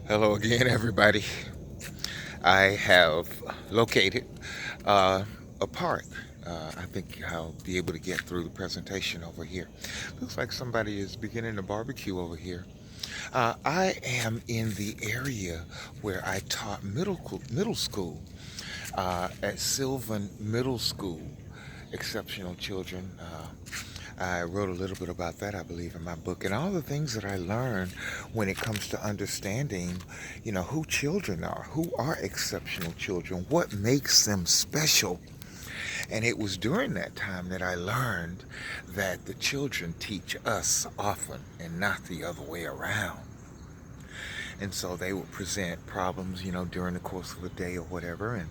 Hello again, everybody. I have located uh, a park. I think I'll be able to get through the presentation over here. Looks like somebody is beginning to barbecue over here. I am in the area where I taught middle school at Sylvan Middle School. Exceptional children. I wrote a little bit about that, I believe, in my book, and all the things that I learned when it comes to understanding, who children are, who are exceptional children, what makes them special. And it was during that time that I learned that the children teach us often and not the other way around. And so they would present problems, during the course of a day or whatever. And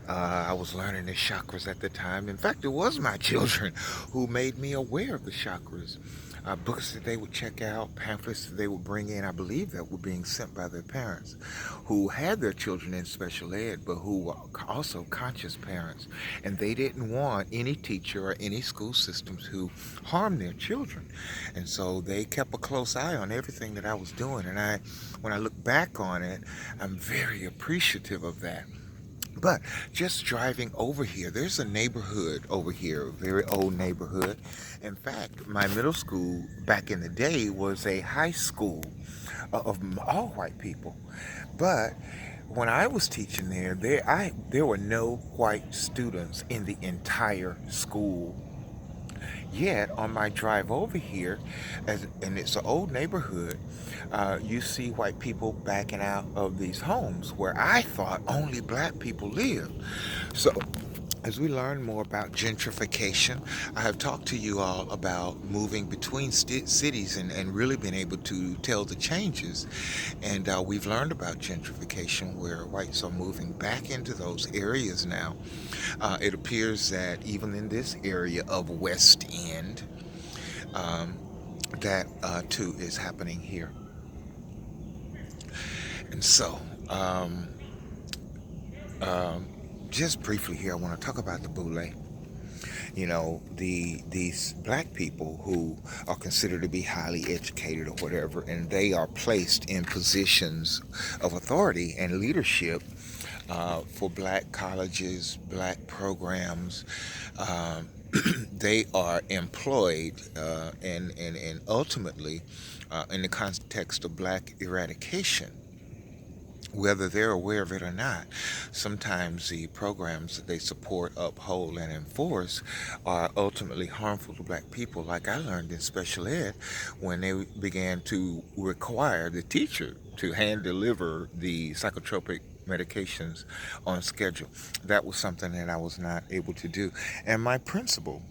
I was learning the chakras at the time. In fact, it was my children who made me aware of the chakras. Books that they would check out, pamphlets that they would bring in, I believe that were being sent by their parents who had their children in special ed, but who were also conscious parents. And they didn't want any teacher or any school system to harm their children. And so they kept a close eye on everything that I was doing. And when I look back on it, I'm very appreciative of that. But just driving over here, there's a neighborhood over here, a very old neighborhood. In fact, my middle school back in the day was a high school of all white people. But when I was teaching there were no white students in the entire school. Yet on my drive over here, and it's an old neighborhood, you see white people backing out of these homes where I thought only black people lived. So as we learn more about gentrification, I have talked to you all about moving between cities and really been able to tell the changes. And we've learned about gentrification where whites are moving back into those areas now. It appears that even in this area of West End, um, that too is happening here. And so, um, um, just briefly here, I want to talk about the boule. These black people who are considered to be highly educated or whatever, and they are placed in positions of authority and leadership for black colleges, black programs. Um, they are employed and ultimately in the context of black eradication, whether they're aware of it or not. Sometimes the programs that they support, uphold, and enforce are ultimately harmful to black people, like I learned in special ed when they began to require the teacher to hand deliver the psychotropic medications on schedule. That was something that I was not able to do. And my principal,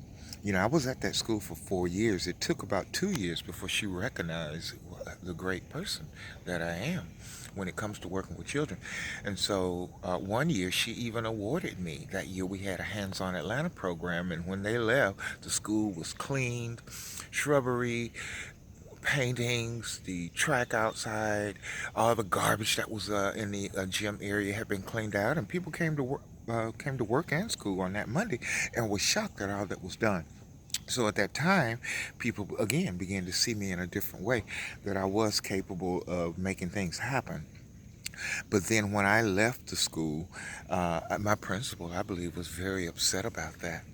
I was at that school for 4 years. It took about 2 years before she recognized the great person that I am when it comes to working with children. And so one year she even awarded me. That year we had a hands-on Atlanta program, and when they left, the school was cleaned, shrubbery, paintings, the track outside, all the garbage that was in the gym area had been cleaned out, and people came to work and school on that Monday and was shocked at all that was done. So at that time, people again began to see me in a different way, that I was capable of making things happen. But then when I left the school, my principal, I believe, was very upset about that.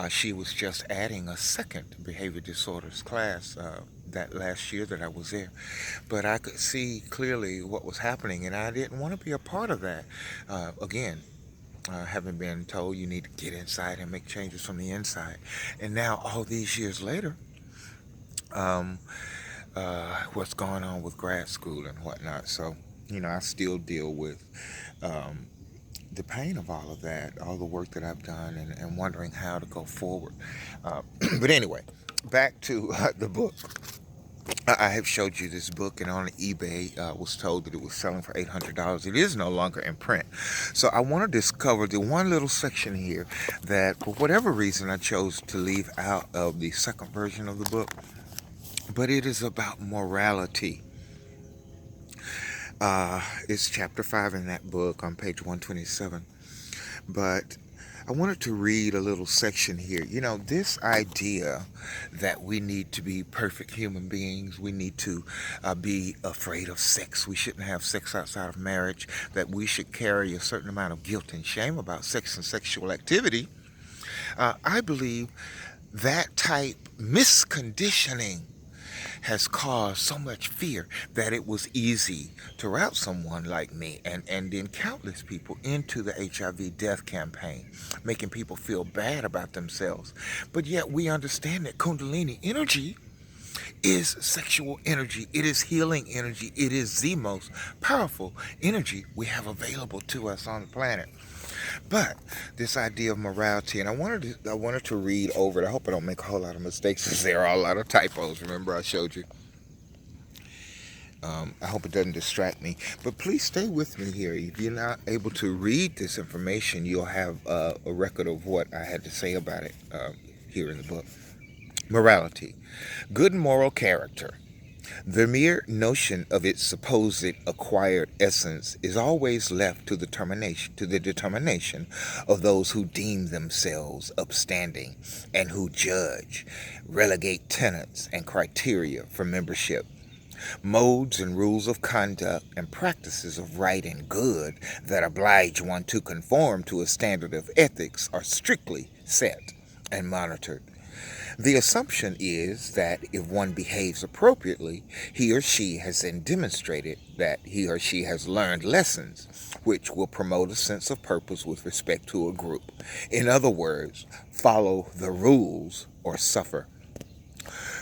She was just adding a second behavior disorders class that last year that I was there. But I could see clearly what was happening, and I didn't want to be a part of that. Again, having been told you need to get inside and make changes from the inside. And now, all these years later, um, what's going on with grad school and whatnot. So, I still deal with um, the pain of all of that, all the work that I've done, and wondering how to go forward. But anyway, back to the book. I have showed you this book, and on eBay was told that it was selling for $800. It is no longer in print. So I want to discover the one little section here that, for whatever reason, I chose to leave out of the second version of the book. But it is about morality. It's chapter 5 in that book on page 127. But I wanted to read a little section here. You know, this idea that we need to be perfect human beings, we need to be afraid of sex, we shouldn't have sex outside of marriage, that we should carry a certain amount of guilt and shame about sex and sexual activity. I believe that type misconditioning has caused so much fear that it was easy to route someone like me and then countless people into the HIV death campaign, making people feel bad about themselves. But yet we understand that Kundalini energy is sexual energy. It is healing energy. It is the most powerful energy we have available to us on the planet. But this idea of morality, and I wanted to read over it. I hope I don't make a whole lot of mistakes, because there are a lot of typos. Remember, I showed you. I hope it doesn't distract me. But please stay with me here. If you're not able to read this information, you'll have a record of what I had to say about it here in the book. Morality, good moral character. The mere notion of its supposed acquired essence is always left to the determination of those who deem themselves upstanding and who judge, relegate tenets and criteria for membership. Modes and rules of conduct and practices of right and good that oblige one to conform to a standard of ethics are strictly set and monitored. The assumption is that if one behaves appropriately, he or she has then demonstrated that he or she has learned lessons which will promote a sense of purpose with respect to a group. In other words, follow the rules or suffer.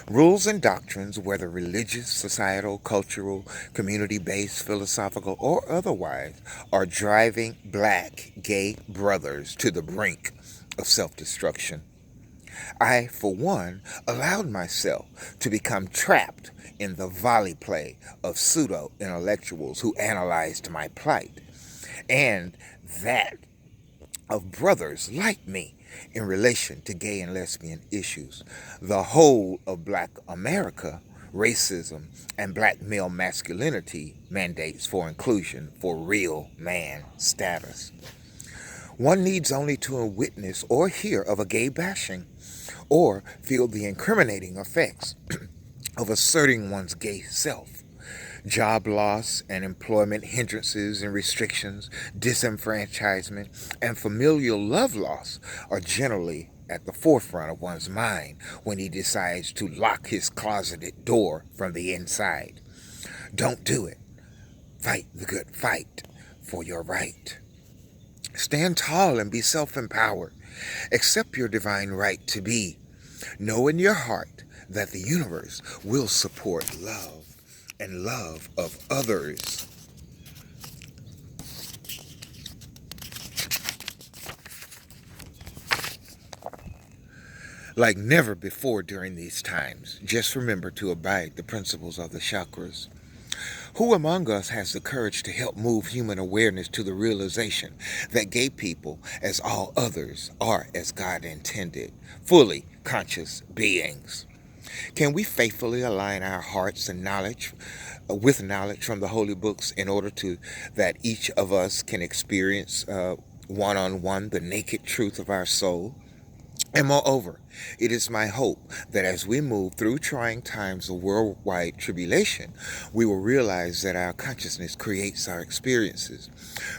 Rules and doctrines, whether religious, societal, cultural, community based, philosophical, or otherwise, are driving black gay brothers to the brink of self destruction. I, for one, allowed myself to become trapped in the volley play of pseudo intellectuals who analyzed my plight, and that of brothers like me in relation to gay and lesbian issues. The whole of black America, racism, and black male masculinity mandates for inclusion for real man status. One needs only to witness or hear of a gay bashing or feel the incriminating effects of asserting one's gay self. Job loss and employment hindrances and restrictions, disenfranchisement, and familial love loss are generally at the forefront of one's mind when he decides to lock his closeted door from the inside. Don't do it. Fight the good fight for your right. Stand tall and be self empowered. Accept your divine right to be. Know in your heart that the universe will support love and love of others. Like never before during these times. Just remember to abide the principles of the chakras. Who among us has the courage to help move human awareness to the realization that gay people, as all others, are as God intended, fully conscious beings? Can we faithfully align our hearts and knowledge with knowledge from the holy books in order to that each of us can experience one on one the naked truth of our soul? And moreover, it is my hope that as we move through trying times of worldwide tribulation, we will realize that our consciousness creates our experiences.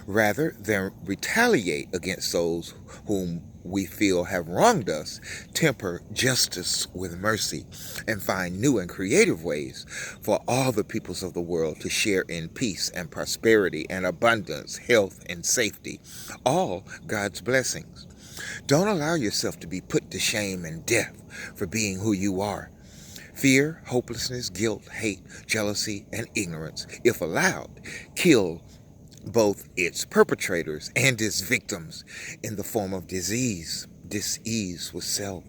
Rather than retaliate against those whom we feel have wronged us, temper justice with mercy, and find new and creative ways for all the peoples of the world to share in peace and prosperity and abundance, health and safety, all God's blessings. Don't allow yourself to be put to shame and death for being who you are. Fear, hopelessness, guilt, hate, jealousy, and ignorance, if allowed, kill both its perpetrators and its victims in the form of disease with self.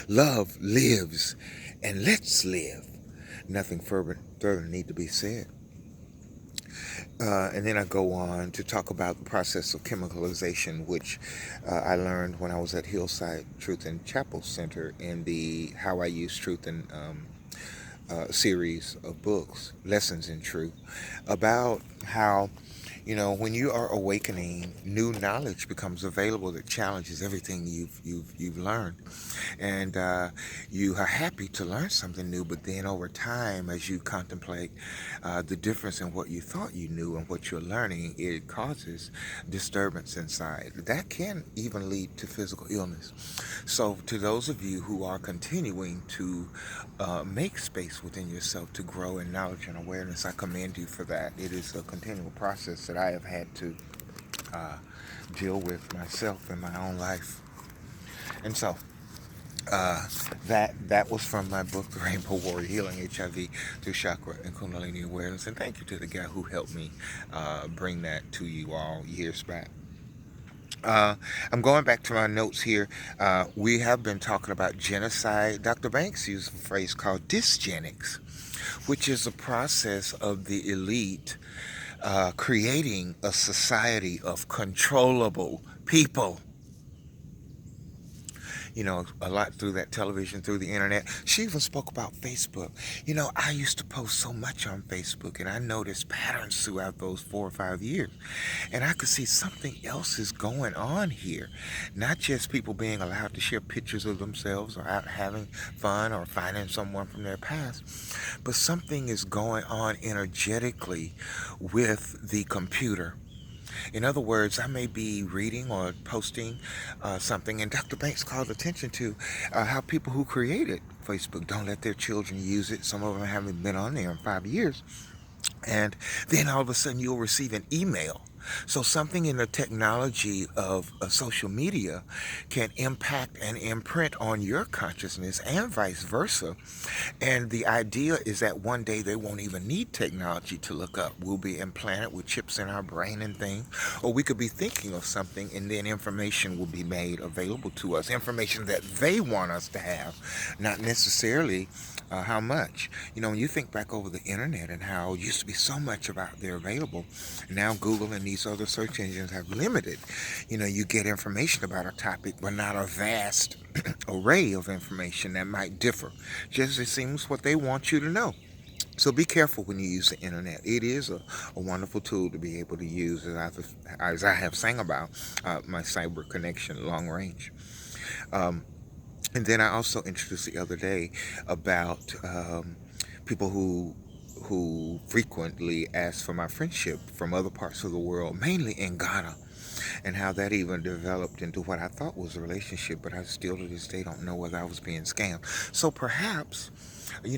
Love lives, and let's live. Nothing further need to be said. And then I go on to talk about the process of chemicalization, which I learned when I was at Hillside Truth and Chapel Center in the How I Use Truth and series of books, Lessons in Truth, about how When you are awakening, new knowledge becomes available that challenges everything you've learned, and you are happy to learn something new. But then over time, as you contemplate the difference in what you thought you knew and what you're learning, it causes disturbance inside. That can even lead to physical illness. So, to those of you who are continuing to make space within yourself to grow in knowledge and awareness, I commend you for that. It is a continual process that I have had to uh, deal with myself in my own life. And so, uh, that was from my book, The Rainbow Warrior: Healing HIV through Chakra and Kundalini Awareness. And thank you to the guy who helped me bring that to you all years back. Uh, I'm going back to my notes here. We have been talking about genocide. Dr. Banks used a phrase called dysgenics, which is a process of the elite creating a society of controllable people. A lot through that television, through the internet. She even spoke about Facebook. I used to post so much on Facebook, and I noticed patterns throughout those 4 or 5 years. And I could see something else is going on here. Not just people being allowed to share pictures of themselves or out having fun or finding someone from their past, but something is going on energetically with the computer. In other words, I may be reading or posting something, and Dr. Banks called attention to how people who created Facebook don't let their children use it. Some of them haven't been on there in 5 years. And then all of a sudden you'll receive an email. So something in the technology of social media can impact and imprint on your consciousness and vice versa. And the idea is that one day they won't even need technology to look up. We'll be implanted with chips in our brain and things. Or we could be thinking of something and then information will be made available to us. Information that they want us to have, not necessarily how much. When you think back over the internet and how it used to be so much about there available, now Google and these other search engines have limited. You get information about a topic, but not a vast array of information that might differ. Just it seems what they want you to know. So be careful when you use the internet. It is a wonderful tool to be able to use, as I have sang about my cyber connection long range. And then I also introduced the other day about people who frequently ask for my friendship from other parts of the world, mainly in Ghana, and how that even developed into what I thought was a relationship, but I still to this day don't know whether I was being scammed. So perhaps,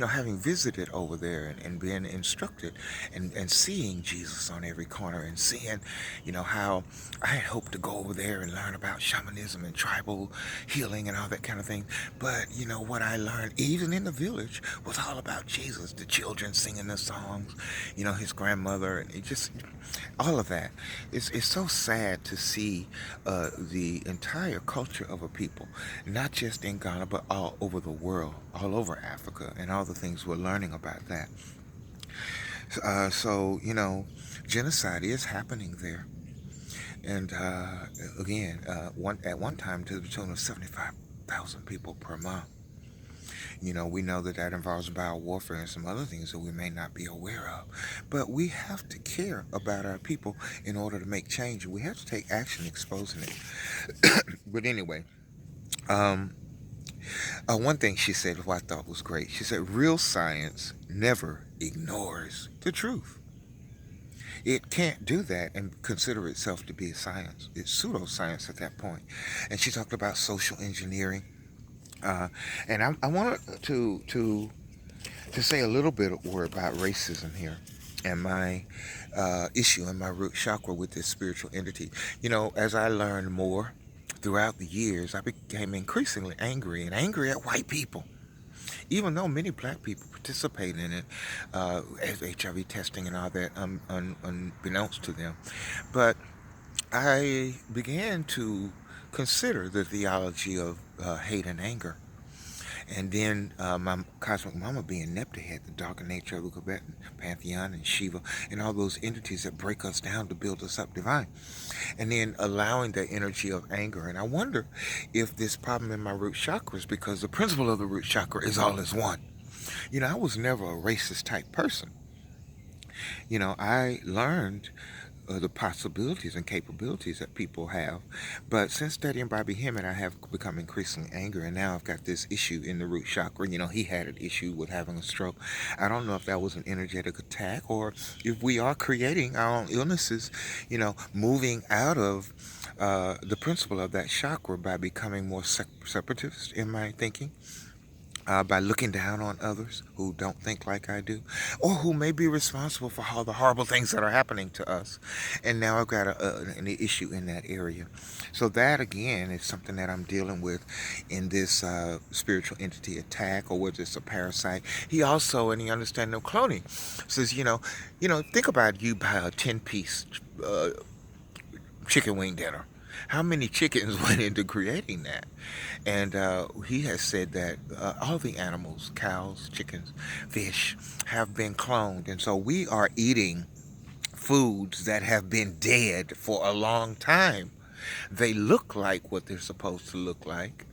having visited over there and being instructed and seeing Jesus on every corner and seeing, how I had hoped to go over there and learn about shamanism and tribal healing and all that kind of thing. But, what I learned, even in the village, was all about Jesus, the children singing the songs, his grandmother, and it just, all of that. It's so sad to see the entire culture of a people, not just in Ghana, but all over the world, all over Africa, and all the things we're learning about that. So, genocide is happening there. And again, at one time to the tune of 75,000 people per month. We know that involves biowarfare and some other things that we may not be aware of. But we have to care about our people in order to make change. We have to take action exposing it. But anyway, one thing she said, what I thought was great, she said, real science never ignores the truth. It can't do that and consider itself to be a science. It's pseudoscience at that point. And she talked about social engineering. And I wanted to say a little bit more about racism here and my issue and my root chakra with this spiritual entity. As I learned more throughout the years, I became increasingly angry at white people, even though many black people participate in it, as HIV testing and all that, unbeknownst to them. But I began to consider the theology of hate and anger. And then my cosmic mama being Nebthet, the darker nature of the Tibetan pantheon, and Shiva, and all those entities that break us down to build us up divine. And then allowing the energy of anger. And I wonder if this problem in my root chakra is because the principle of the root chakra is all is one. I was never a racist type person. I learned the possibilities and capabilities that people have. But since studying Bobby Hemmett, I have become increasingly angry, and now I've got this issue in the root chakra. He had an issue with having a stroke. I don't know if that was an energetic attack or if we are creating our own illnesses, moving out of the principle of that chakra by becoming more separatist in my thinking, by looking down on others who don't think like I do, or who may be responsible for all the horrible things that are happening to us. And now I've got an issue in that area. So that again is something that I'm dealing with in this spiritual entity attack, or whether it's a parasite. He also, in the understanding of cloning, says, think about you buy a 10-piece chicken wing dinner. How many chickens went into creating that? And he has said that all the animals, cows, chickens, fish, have been cloned. And so we are eating foods that have been dead for a long time. They look like what they're supposed to look like.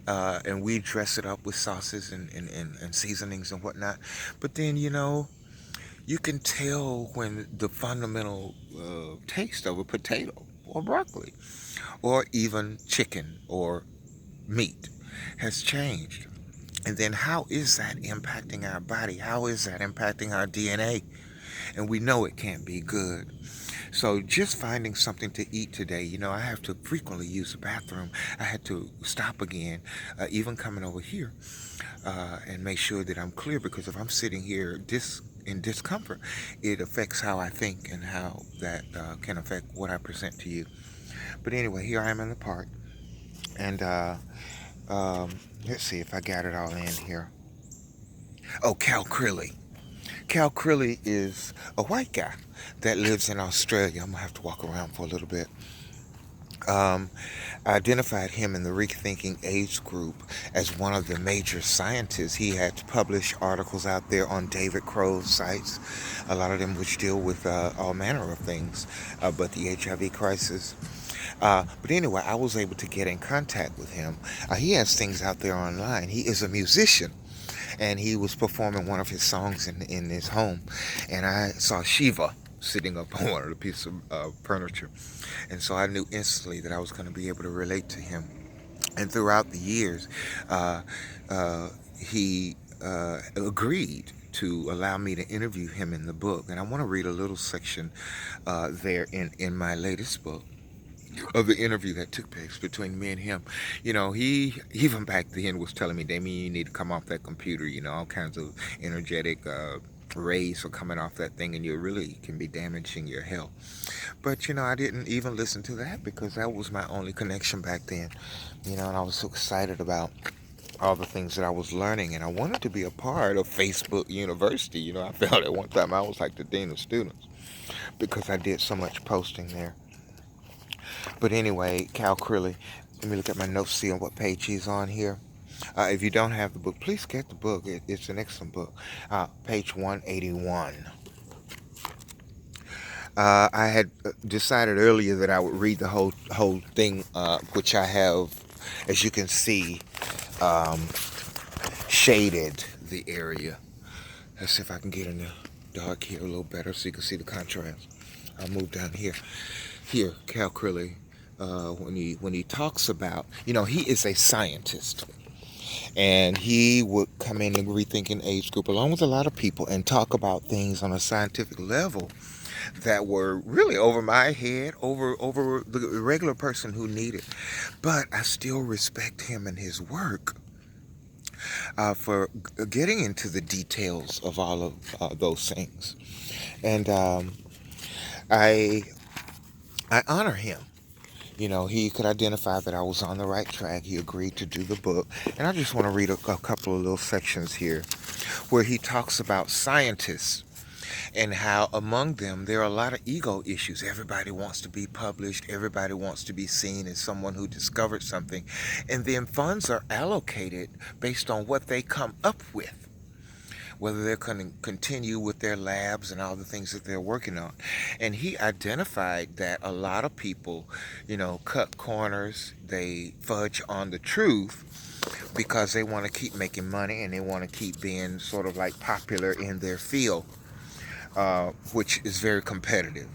And we dress it up with sauces and seasonings and whatnot. But then, you can tell when the fundamental taste of a potato or broccoli or even chicken or meat has changed. And then how is that impacting our body? How is that impacting our DNA? And we know it can't be good. So just finding something to eat today, I have to frequently use the bathroom. I had to stop again, even coming over here, and make sure that I'm clear, because if I'm sitting here in discomfort, it affects how I think and how that can affect what I present to you. But anyway, here I am in the park, and um, let's see if I got it all in here. Oh, Cal Crilly. Cal Crilly is a white guy that lives in Australia. I'm gonna have to walk around for a little bit. Um, I identified him in the Rethinking Age group as one of the major scientists. He had published articles out there on David Crow's sites, a lot of them which deal with all manner of things, but the HIV crisis. But anyway, I was able to get in contact with him. He has things out there online. He is a musician, and he was performing one of his songs in his home, and I saw Shiva sitting up on one of the pieces of furniture, and so I knew instantly that I was going to be able to relate to him. And throughout the years, uh, he agreed to allow me to interview him in the book, and I want to read a little section there in my latest book of the interview that took place between me and him. He even back then was telling me, Damien, you need to come off that computer. All kinds of energetic rays are coming off that thing, and you really can be damaging your health. But I didn't even listen to that, because that was my only connection back then. And I was so excited about all the things that I was learning, and I wanted to be a part of Facebook University. I felt at one time I was like the dean of students because I did so much posting there. But anyway, Cal Crilly, let me look at my notes, see on what page he's on here. If you don't have the book, please get the book. It's an excellent book. Page 181. I had decided earlier that I would read the whole thing, which I have, as you can see, um, shaded the area. Let's see if I can get in the dark here a little better so you can see the contrast. I'll move down here. Here, Cal Crilly, when he talks about, he is a scientist, and he would come in and Rethinking Age group along with a lot of people and talk about things on a scientific level that were really over my head, over the regular person who needed. But I still respect him and his work for getting into the details of all of those things, and I I honor him. He could identify that I was on the right track. He agreed to do the book. And I just want to read a couple of little sections here where he talks about scientists and how among them there are a lot of ego issues. Everybody wants to be published. Everybody wants to be seen as someone who discovered something. And then funds are allocated based on what they come up with, whether they're going to continue with their labs and all the things that they're working on. And he identified that a lot of people, cut corners, they fudge on the truth because they want to keep making money and they want to keep being sort of like popular in their field, which is very competitive.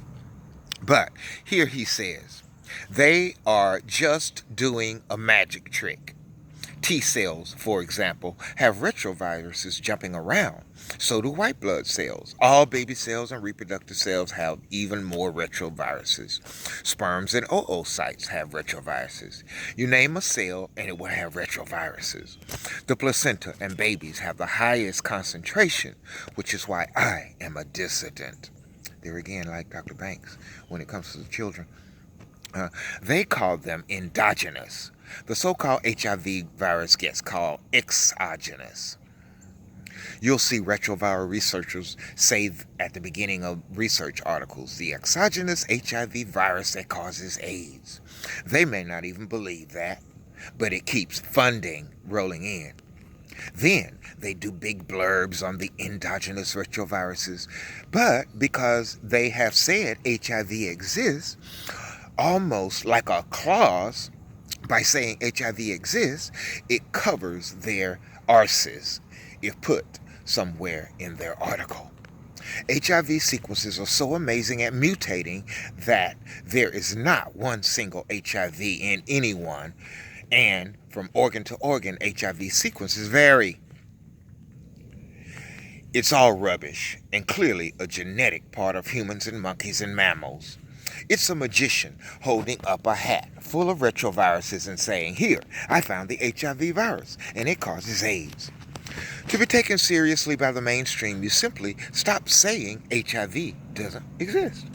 But here he says, they are just doing a magic trick. T cells, for example, have retroviruses jumping around. So do white blood cells. All baby cells and reproductive cells have even more retroviruses. Sperms and oocytes have retroviruses. You name a cell and it will have retroviruses. The placenta and babies have the highest concentration, which is why I am a dissident. There again, like Dr. Banks, when it comes to the children. They call them endogenous. The so-called HIV virus gets called exogenous. You'll see retroviral researchers say at the beginning of research articles, the exogenous HIV virus that causes AIDS. They may not even believe that, but it keeps funding rolling in. Then they do big blurbs on the endogenous retroviruses. But because they have said HIV exists, almost like a clause, by saying HIV exists, it covers their arses if put somewhere in their article. HIV sequences are so amazing at mutating that there is not one single HIV in anyone, and from organ to organ, HIV sequences vary. It's all rubbish, and clearly a genetic part of humans and monkeys and mammals. It's a magician holding up a hat full of retroviruses and saying, here, I found the HIV virus, and it causes AIDS. To be taken seriously by the mainstream, you simply stop saying HIV doesn't exist,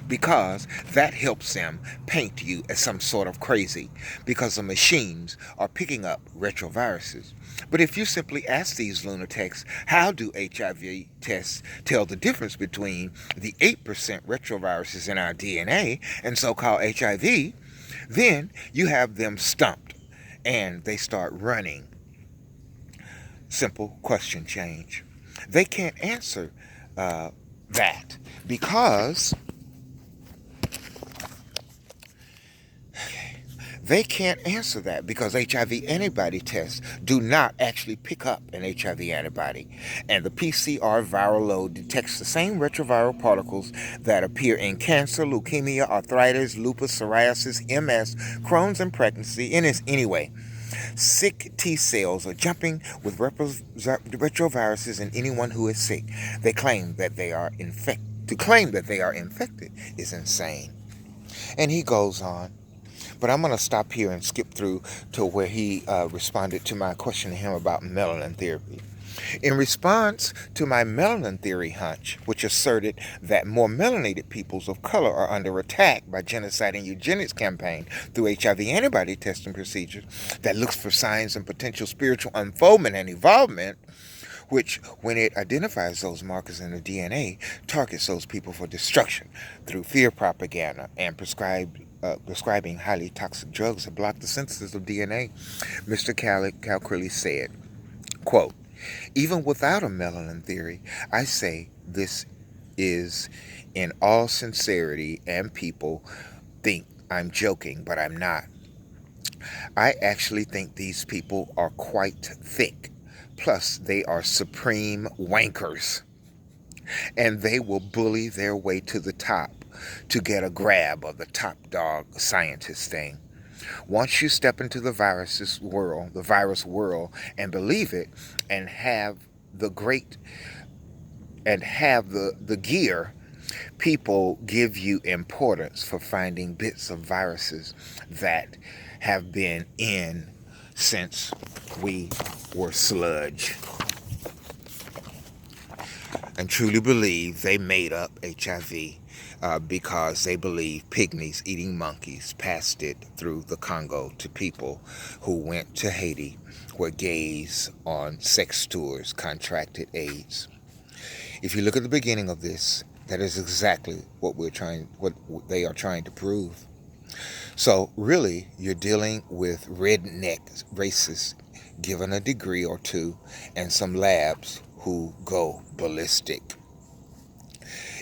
because that helps them paint you as some sort of crazy, because the machines are picking up retroviruses. But if you simply ask these lunatics, how do HIV tests tell the difference between the 8% retroviruses in our DNA and so-called HIV, then you have them stumped and they start running. Simple question change. They can't answer that because HIV antibody tests do not actually pick up an HIV antibody. And the PCR viral load detects the same retroviral particles that appear in cancer, leukemia, arthritis, lupus, psoriasis, MS, Crohn's, and pregnancy. Anyway, sick T cells are jumping with retroviruses in anyone who is sick. They claim that they are infected. To claim that they are infected is insane. And he goes on. But I'm going to stop here and skip through to where he responded to my question to him about melanin therapy. In response to my melanin theory hunch, which asserted that more melanated peoples of color are under attack by Genocide and Eugenics campaign through HIV antibody testing procedures that looks for signs and potential spiritual unfoldment and evolvement, which, when it identifies those markers in the DNA, targets those people for destruction through fear propaganda and prescribing highly toxic drugs that block the synthesis of DNA, Mr. Crilly said, quote, even without a melanin theory, I say this is in all sincerity, and people think I'm joking, but I'm not. I actually think these people are quite thick. Plus, they are supreme wankers. And they will bully their way to the top to get a grab of the top dog scientist thing. Once you step into the virus world, and believe it, and have the gear, people give you importance for finding bits of viruses that have been in since we were sludge, and truly believe they made up HIV because they believe pygmies eating monkeys passed it through the Congo to people who went to Haiti, where gays on sex tours contracted AIDS. If you look at the beginning of this, that is exactly what they are trying to prove. So really, you're dealing with redneck racists given a degree or two and some labs who go ballistic.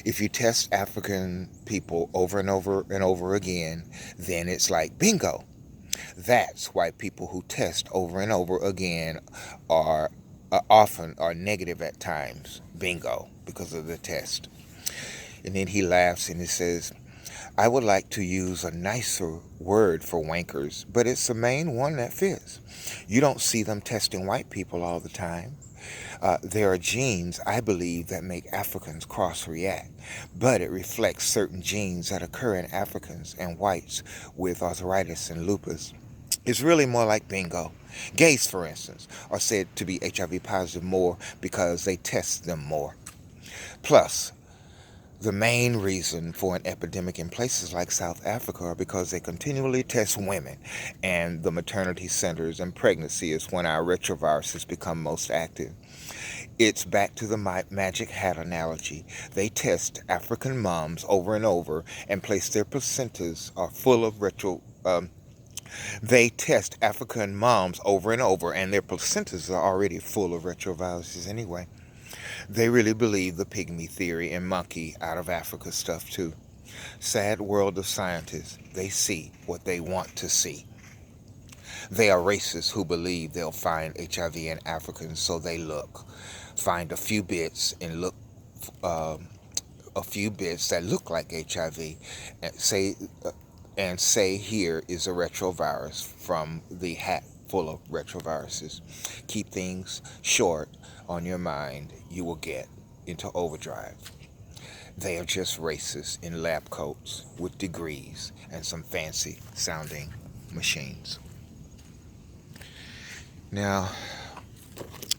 If you test African people over and over and over again, then it's like bingo. That's why people who test over and over again are often negative at times. Bingo, because of the test. And then he laughs and he says, I would like to use a nicer word for wankers, but it's the main one that fits. You don't see them testing white people all the time. There are genes, I believe, that make Africans cross react, but it reflects certain genes that occur in Africans and whites with arthritis and lupus. It's really more like bingo. Gays, for instance, are said to be HIV positive more because they test them more. Plus, the main reason for an epidemic in places like South Africa are because they continually test women, and the maternity centers and pregnancy is when our retroviruses become most active. It's back to the magic hat analogy. They test African moms over and over and place their placentas are full of they test African moms over and over, and their placentas are already full of retroviruses anyway. They really believe the pygmy theory and monkey out of Africa stuff too. Sad world of scientists. They see what they want to see. They are racists who believe they'll find HIV in Africans, so they look, find a few bits and look, a few bits that look like HIV, and say here is a retrovirus from the hat full of retroviruses. Keep things short on your mind. You will get into overdrive. They are just racists in lab coats with degrees and some fancy sounding machines. Now,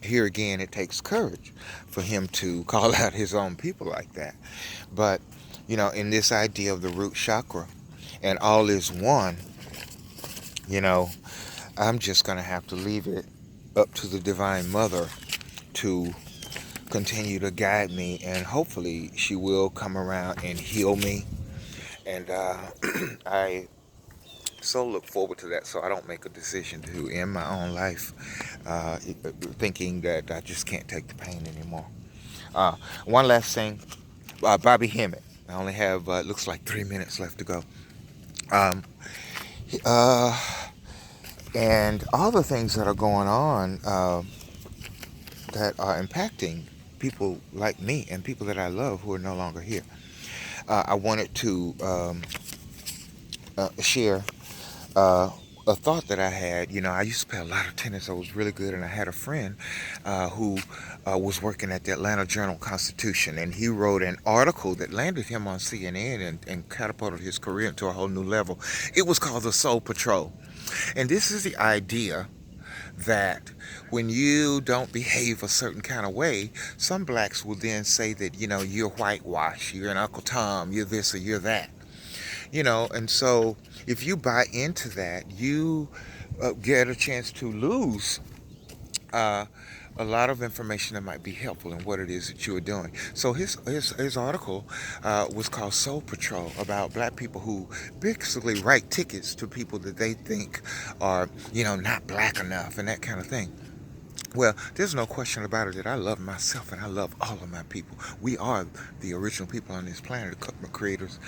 here again, it takes courage for him to call out his own people like that. But, in this idea of the root chakra and all is one, you know, I'm just going to have to leave it up to the Divine Mother to continue to guide me, and hopefully she will come around and heal me. And I so look forward to that, so I don't make a decision to end my own life thinking that I just can't take the pain anymore. One last thing, Bobby Hemmett. I only have, looks like 3 minutes left to go. Um, uh, and all the things that are going on that are impacting people like me and people that I love who are no longer here. I wanted to share a thought that I had. I used to play a lot of tennis. I was really good, and I had a friend who was working at the Atlanta Journal-Constitution, and he wrote an article that landed him on CNN and catapulted his career into a whole new level. It was called The Soul Patrol. And this is the idea that when you don't behave a certain kind of way, some blacks will then say that, you're whitewash, you're an Uncle Tom, you're this or you're that. And so if you buy into that, you get a chance to lose a lot of information that might be helpful in what it is that you are doing. So his article was called Soul Patrol, about black people who basically write tickets to people that they think are, not black enough and that kind of thing. Well, there's no question about it that I love myself and I love all of my people. We are the original people on this planet, the creators,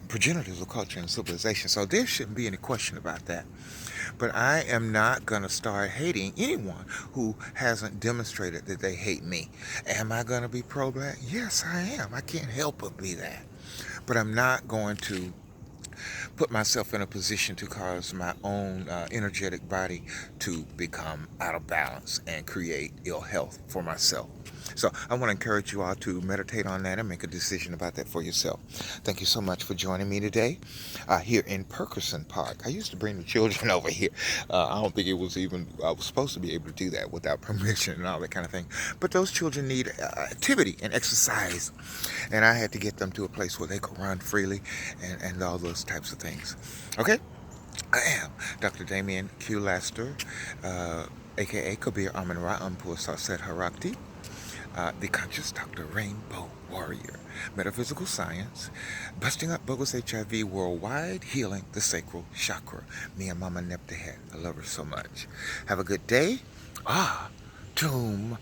progenitors of culture and civilization. So there shouldn't be any question about that. But I am not going to start hating anyone who hasn't demonstrated that they hate me. Am I going to be pro-black? Yes, I am. I can't help but be that. But I'm not going to put myself in a position to cause my own energetic body to become out of balance and create ill health for myself. So I want to encourage you all to meditate on that and make a decision about that for yourself. Thank you so much for joining me today here in Perkerson Park. I used to bring the children over here. I don't think I was supposed to be able to do that without permission and all that kind of thing. But those children need activity and exercise. And I had to get them to a place where they could run freely and all those types of things. Okay? I am Dr. Damien Q. Laster, a.k.a. Kabir Amin Ra'ampur Sarset Harakti, the conscious doctor, rainbow warrior, metaphysical science, busting up bogus HIV worldwide, healing the sacral chakra. Me and Mama Nebthet. I love her so much. Have a good day. Doom